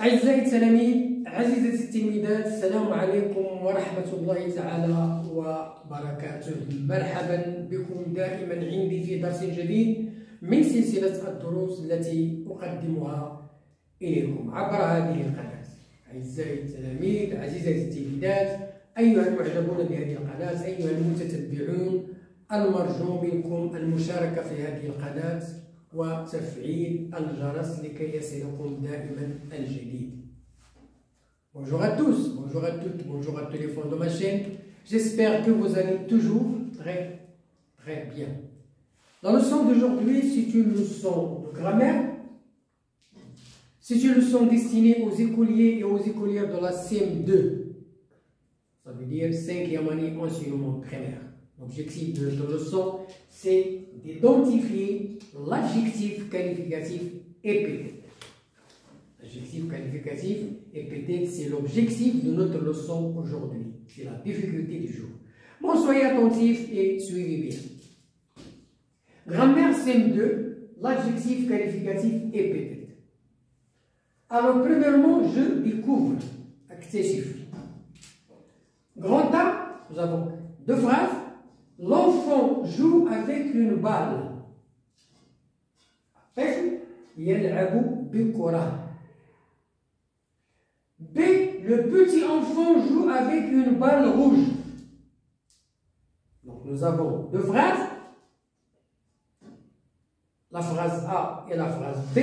أعزائي التلاميذ، عزيزتي التلميذات، السلام عليكم ورحمة الله تعالى وبركاته. مرحبا بكم دائما عندي في درس جديد من سلسلة الدروس التي أقدمها إليكم عبر هذه القناة. أعزائي التلاميذ، عزيزتي التلميذات، أيها المعجبون بهذه القناة، أيها المتتبعون، المرجو منكم المشاركة في هذه القناة وتفعيل الجرس لكي يصلكم دائما الجديد. Bonjour à tous, bonjour à toutes, bonjour à tous les fans de ma chaîne. J'espère que vous allez toujours très bien. La leçon d'aujourd'hui, c'est une leçon de grammaire. C'est une leçon destinée aux écoliers et aux écolières de la CM2. Ça veut dire 5e année enseignement primaire. L'objectif de cette leçon, c'est d'identifier l'adjectif qualificatif épithète. L'adjectif qualificatif épithète, c'est l'objectif de notre leçon aujourd'hui. C'est la difficulté du jour. Bon, soyez attentifs et suivez bien. Grammaire CM2, l'adjectif qualificatif épithète. Alors, premièrement, je découvre. Actif. Grand A, nous avons deux phrases. L'enfant joue avec une balle. يلعب بكرة. B. Le petit enfant joue avec une balle rouge. Donc nous avons deux phrases. La phrase A et la phrase B.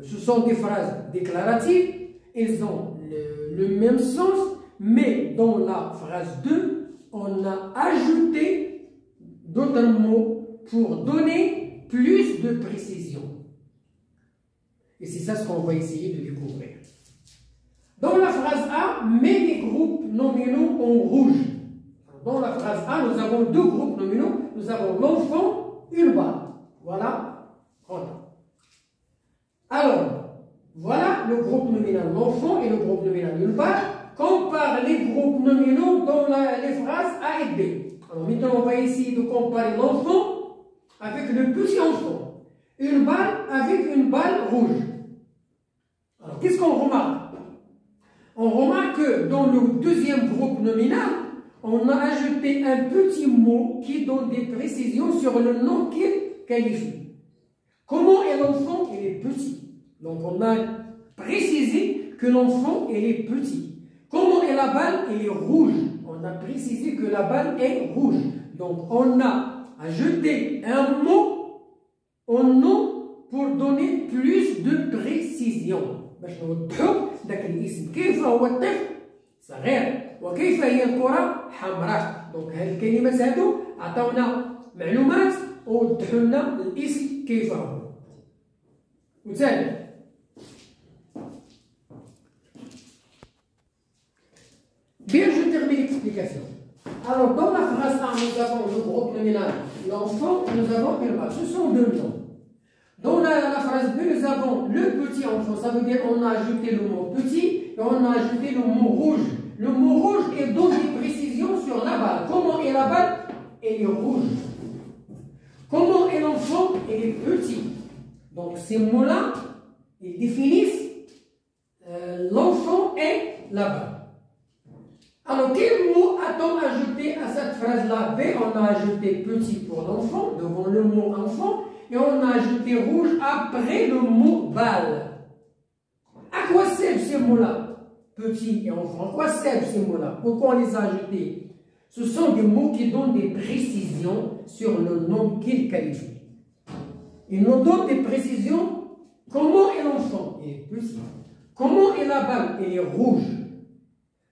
Ce sont des phrases déclaratives. Elles ont le même sens, mais dans la phrase 2, on a ajouté d'autres mots pour donner plus de précision. Et c'est ça ce qu'on va essayer de découvrir. Dans la phrase A, mets les groupes nominaux en rouge. Dans la phrase A, nous avons deux groupes nominaux. Nous avons l'enfant, une balle. Voilà. Alors, voilà le groupe nominal l'enfant et le groupe nominal une balle. Compare les groupes nominaux dans les phrases A et B. Alors maintenant, on va essayer de comparer l'enfant avec le petit enfant. Une balle avec une balle rouge. Alors, qu'est-ce qu'on remarque? On remarque que dans le deuxième groupe nominal, on a ajouté un petit mot qui donne des précisions sur le nom qu'il qualifie. Comment est l'enfant? Il est petit. Donc, on a précisé que l'enfant, il est petit. Comment est la balle? Elle est rouge. On a précisé que la balle est rouge. Donc, on a ajouté un mot au nom pour donner plus de précision. باش نوضحوا ذاك الاسم كيف هو الطفل صغير وكيف هي الكرة حمراء. دونك هاد الكلمات هادو عطاونا معلومات ووضحوا لنا الاسم كيف هو. وثاني bien, je termine l'explication. Alors, dans la phrase A, nous avons le groupe nominal l'enfant, nous avons une balle. Ce sont deux noms. Dans la phrase B, nous avons le petit enfant. Ça veut dire qu'on a ajouté le mot petit et on a ajouté le mot rouge. Le mot rouge est donne des précisions sur la balle. Comment est la balle? Elle est rouge. Comment est l'enfant? Elle est petit. Donc, ces mots-là, ils définissent l'enfant et la balle. Alors, quel mot a-t-on ajouté à cette phrase-là? B, on a ajouté petit pour l'enfant, devant le mot enfant, et on a ajouté rouge après le mot balle. À quoi servent ces mots-là? Petit et enfant. À quoi servent ces mots-là? Pourquoi on les a ajoutés? Ce sont des mots qui donnent des précisions sur le nom qu'ils qualifient. Ils nous donnent des précisions. Comment est l'enfant? Il est petit. Comment est la balle? Elle est rouge.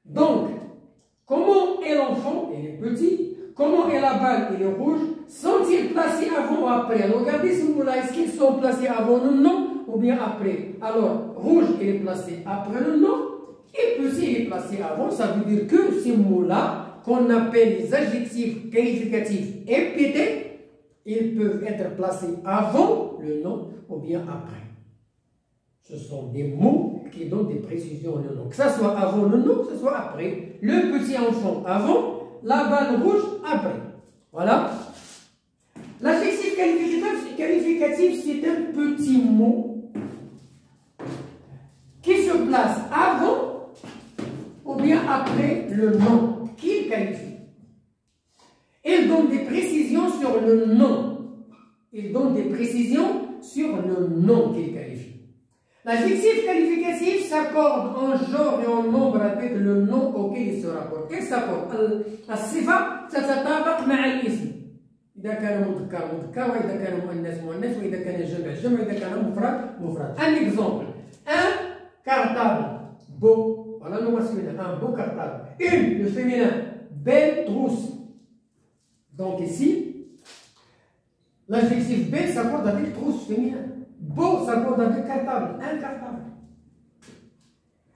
Donc, comment est l'enfant? Il est petit. Comment est la balle? Elle est rouge. Sont-ils placés avant ou après? Regardez ce mot-là. Est-ce qu'ils sont placés avant le nom ou bien après? Alors, rouge, il est placé après le nom. Et petit, il est placé avant. Ça veut dire que ces mots-là, qu'on appelle les adjectifs qualificatifs épithètes, ils peuvent être placés avant le nom ou bien après. Ce sont des mots qui donnent des précisions au nom. Que ce soit avant le nom, que ce soit après. Le petit enfant avant, la balle rouge après. Voilà. L'adjectif qualificatif, c'est un petit mot après le nom qu'il qualifie. Il donne des précisions sur le nom. Il donne des précisions sur le nom qu'il qualifie. L'adjectif qualificatif s'accorde en genre et en nombre avec le nom auquel il se rapporte. Il s'accorde. الصفة تتطابق مع الاسم. إذا كان مذكر مذكر، وإذا كان مؤنث مؤنث، وإذا كان جمع جمع، وإذا كان مفرد مفرد. Un exemple. Un cartable beau. Voilà le masculin. Un beau cartable. Une, le féminin. Belle trousse. Donc ici, l'adjectif belle s'accorde avec trousse féminin. Beau s'accorde avec cartable. Un cartable.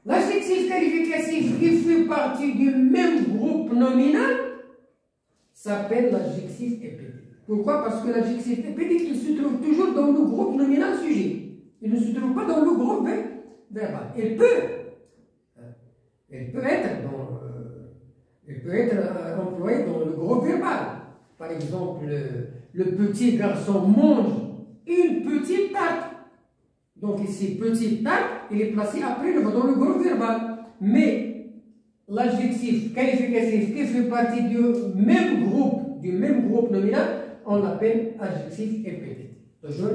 L'adjectif qualificatif qui fait partie du même groupe nominal s'appelle l'adjectif épithétique. Pourquoi? Parce que l'adjectif épithétique, il se trouve toujours dans le groupe nominal sujet. Il ne se trouve pas dans le groupe verbal. Il peut être employé dans le groupe verbal. Par exemple, le petit garçon mange une petite tarte. Donc ici, petite tarte, il est placé après dans le groupe verbal. Mais l'adjectif qualificatif qui fait partie du même groupe nominal, on l'appelle adjectif épithétique. Toujours,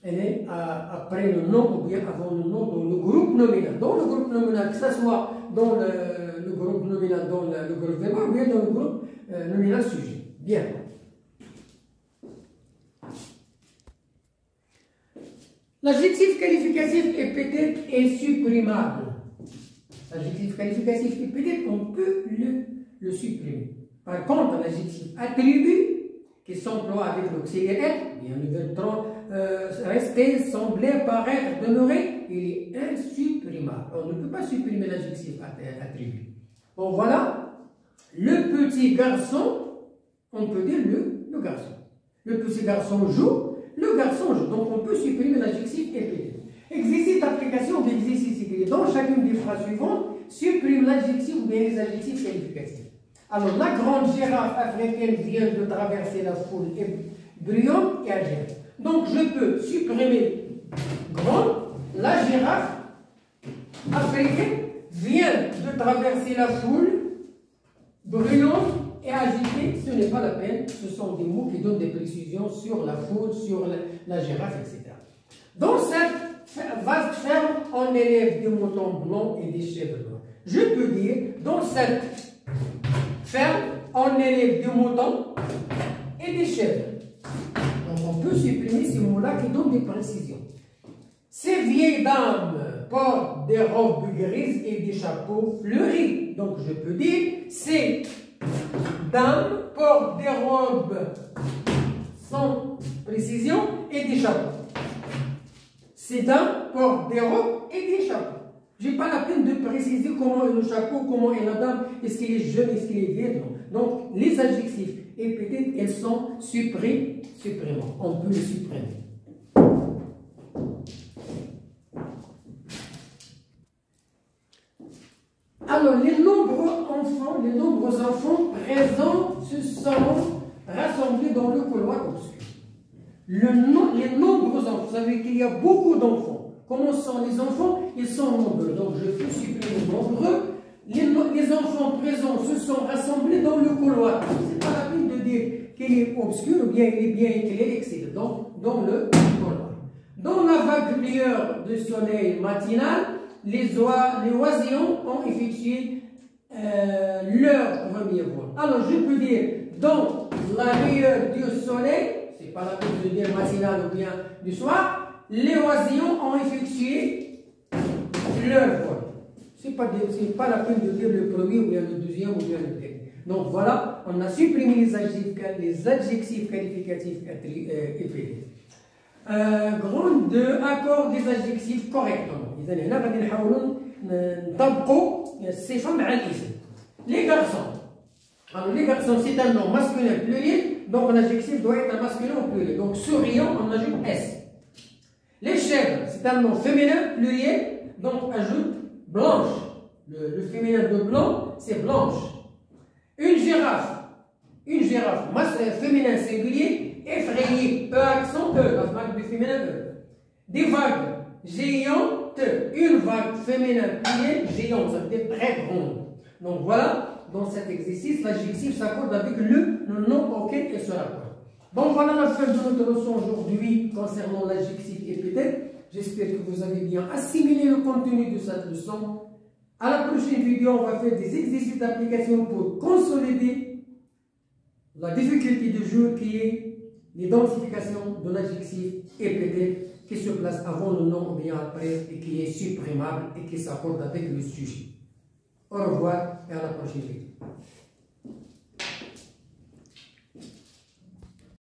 elle est après le nom ou bien avant le nom dans le groupe nominal. Dans le groupe nominal, que ce soit dans le groupe nominal, dans le groupe verbal ou bien dans le groupe nominal sujet. Bien. L'adjectif qualificatif épithétique est supprimable. L'adjectif qualificatif épithétique, on peut le supprimer. Par contre, l'adjectif attribut, qui s'emploie avec l'auxiliaire être, bien le verbe rester, sembler, paraître, demeurer, il est insupprimable. On ne peut pas supprimer l'adjectif attribut. Bon, voilà. Le petit garçon, on peut dire le garçon. Le petit garçon joue. Le garçon joue, donc on peut supprimer l'adjectif épithétique. Exercice d'application ou d'exercice écrit. Dans chacune des phrases suivantes, supprime l'adjectif ou bien les adjectifs qualificatifs. Alors, la grande girafe africaine vient de traverser la foule bruyante et agile. Donc, je peux supprimer grande, la girafe africaine vient de traverser la foule bruyante et agitée, ce n'est pas la peine, ce sont des mots qui donnent des précisions sur la foule, sur la girafe, etc. Dans cette vaste ferme, on élève des moutons blancs et des chèvres blancs. Je peux dire, dans cette ferme, on élève des moutons et des chèvres. Donc on peut supprimer ces mots-là qui donnent des précisions. Ces vieilles dames portent des robes grises et des chapeaux fleuris. Donc je peux dire, ces dames portent des robes sans précision et des chapeaux. Ces dames portent des robes et des chapeaux. Je n'ai pas la peine de préciser comment est le chapeau, comment est la dame, est-ce qu'il est jeune, est-ce qu'il est vieux. Donc les adjectifs épithétiques, elles sont supprimées. On peut les supprimer. Alors, les nombreux enfants présents se sont rassemblés dans le couloir obscur. Les nombreux enfants, vous savez qu'il y a beaucoup d'enfants. Comment sont les enfants? Ils sont nombreux. Donc, je peux supprimer nombreux. Les enfants présents se sont rassemblés dans le couloir. Ce n'est pas la peine de dire qu'il est obscur ou bien il est bien éclairé, etc. Donc, dans le couloir. Dans la vague lueur de soleil matinal, les oisillons ont effectué leur premier vol. Alors, je peux dire, dans la lueur du soleil, c'est pas la peine de dire matinal ou bien du soir, les oisillons ont effectué leur vol. Ce n'est pas la peine de dire le premier ou bien le deuxième ou bien le dernier. Donc voilà, on a supprimé les adjectifs qualificatifs épithètes. Grande 2, accord des adjectifs correctement. إذا هنا غادي نحاولوا نطبقوا الصفة مع الاسم. Les garçons. Alors les garçons, c'est un nom masculin pluriel, donc l'adjectif doit être un masculin au pluriel. Donc souriant, on ajoute S. Les chèvres, c'est un nom féminin pluriel, donc ajoute blanche. Le féminin de blanc, c'est blanche. Une girafe féminin singulier, effrayé, E accent E, la vague du féminin E. Des vagues géantes, une vague féminin pluriel, géante, ça veut dire très grande. Donc voilà, dans cet exercice, l'adjectif s'accorde avec le nom auquel il se rapporte. Donc voilà la fin de notre leçon aujourd'hui concernant l'adjectif épithète. J'espère que vous avez bien assimilé le contenu de cette leçon. À la prochaine vidéo, on va faire des exercices d'application pour consolider la difficulté de jeu qui est l'identification de l'adjectif épithète qui se place avant le nom ou bien après et qui est supprimable et qui s'accorde avec le sujet. Au revoir et à la prochaine vidéo.